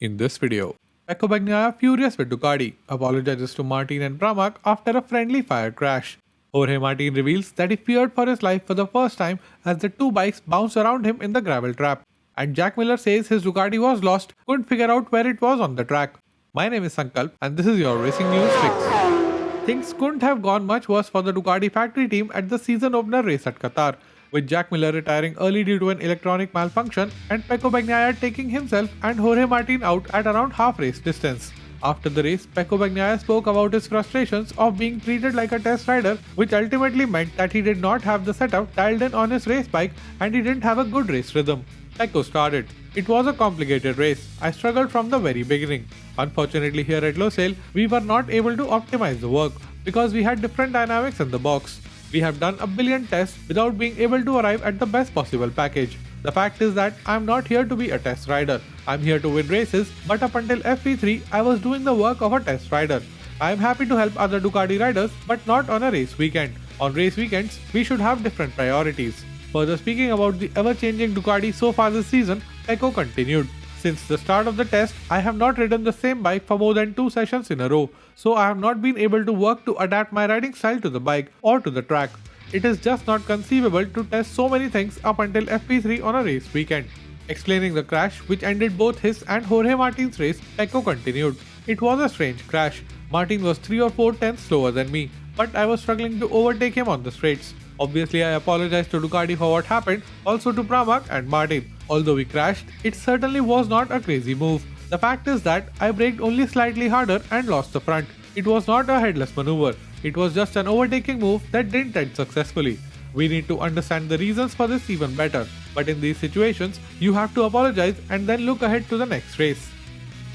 In this video, Pecco BAGNAIA, furious with Ducati, apologizes to Martin and Pramac after a friendly fire crash. Jorge Martin reveals that he feared for his life for the first time as the two bikes bounced around him in the gravel trap. And Jack Miller says his Ducati was lost, couldn't figure out where it was on the track. My name is Sankalp and this is your Racing News Fix. Things couldn't have gone much worse for the Ducati factory team at the season opener race at Qatar, with Jack Miller retiring early due to an electronic malfunction and Pecco BAGNAIA taking himself and Jorge Martin out at around half race distance. After the race, Pecco BAGNAIA spoke about his frustrations of being treated like a test rider, which ultimately meant that he did not have the setup dialed in on his race bike and he didn't have a good race rhythm. Pecco started. It was a complicated race. I struggled from the very beginning. Unfortunately, here at Losail, we were not able to optimize the work because we had different dynamics in the box. We have done a billion tests without being able to arrive at the best possible package. The fact is that I am not here to be a test rider. I am here to win races, but up until FP3 I was doing the work of a test rider. I am happy to help other Ducati riders, but not on a race weekend. On race weekends, we should have different priorities. Further speaking about the ever-changing Ducati so far this season, Pecco continued. Since the start of the test, I have not ridden the same bike for more than 2 sessions in a row, so I have not been able to work to adapt my riding style to the bike or to the track. It is just not conceivable to test so many things up until FP3 on a race weekend. Explaining the crash, which ended both his and Jorge Martin's race, Pecco continued. It was a strange crash. Martin was 3 or 4 tenths slower than me, but I was struggling to overtake him on the straights. Obviously, I apologize to Ducati for what happened, also to Pramac and Martin. Although we crashed, it certainly was not a crazy move. The fact is that I braked only slightly harder and lost the front. It was not a headless maneuver. It was just an overtaking move that didn't end successfully. We need to understand the reasons for this even better. But in these situations, you have to apologize and then look ahead to the next race.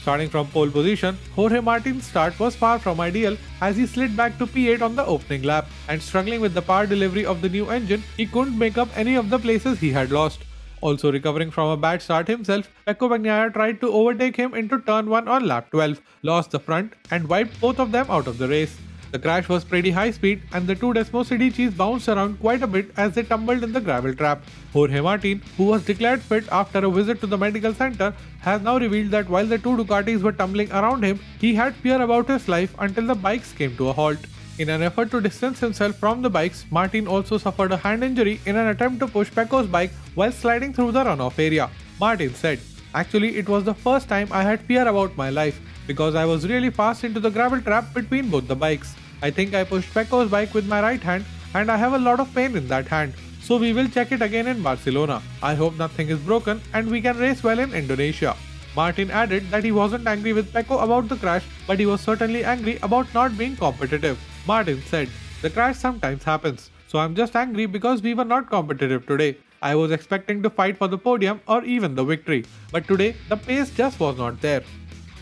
Starting from pole position, Jorge Martin's start was far from ideal as he slid back to P8 on the opening lap, and struggling with the power delivery of the new engine, he couldn't make up any of the places he had lost. Also recovering from a bad start himself, Pecco BAGNAIA tried to overtake him into turn 1 on lap 12, lost the front and wiped both of them out of the race. The crash was pretty high speed and the two Desmosidicis bounced around quite a bit as they tumbled in the gravel trap. Jorge Martin, who was declared fit after a visit to the medical center, has now revealed that while the two Ducatis were tumbling around him, he had fear about his life until the bikes came to a halt. In an effort to distance himself from the bikes, Martin also suffered a hand injury in an attempt to push Pecco's bike while sliding through the runoff area. Martin said, "Actually, it was the first time I had fear about my life because I was really fast into the gravel trap between both the bikes. I think I pushed Pecco's bike with my right hand and I have a lot of pain in that hand. So we will check it again in Barcelona. I hope nothing is broken and we can race well in Indonesia." Martin added that he wasn't angry with Pecco about the crash, but he was certainly angry about not being competitive. Martin said, "The crash sometimes happens, so I'm just angry because we were not competitive today. I was expecting to fight for the podium or even the victory, but today the pace just was not there."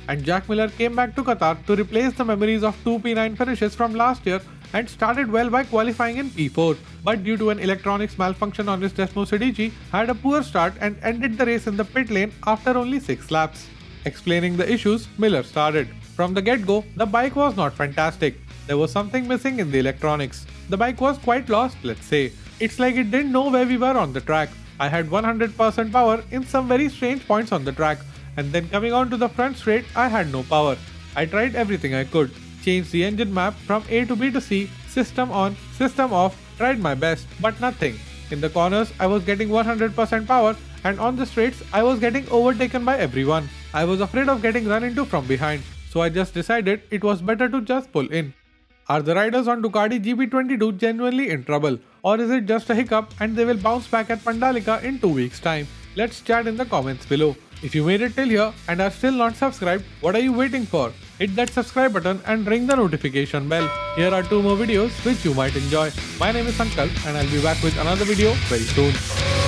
And Jack Miller came back to Qatar to replace the memories of 2 P9 finishes from last year and started well by qualifying in P4, but due to an electronics malfunction on his Desmosidici, had a poor start and ended the race in the pit lane after only 6 laps. Explaining the issues, Miller started. "From the get-go, the bike was not fantastic. There was something missing in the electronics. The bike was quite lost, let's say. It's like it didn't know where we were on the track. I had 100% power in some very strange points on the track, and then coming on to the front straight, I had no power. I tried everything I could. Changed the engine map from A to B to C, system on, system off, tried my best, but nothing. In the corners, I was getting 100% power, and on the straights, I was getting overtaken by everyone. I was afraid of getting run into from behind, so I just decided it was better to just pull in." Are the riders on Ducati GP22 genuinely in trouble, or is it just a hiccup and they will bounce back at Pandalika in 2 weeks' time? Let's chat in the comments below. If you made it till here and are still not subscribed, what are you waiting for? Hit that subscribe button and ring the notification bell. Here are 2 more videos which you might enjoy. My name is Sankalp and I'll be back with another video very soon.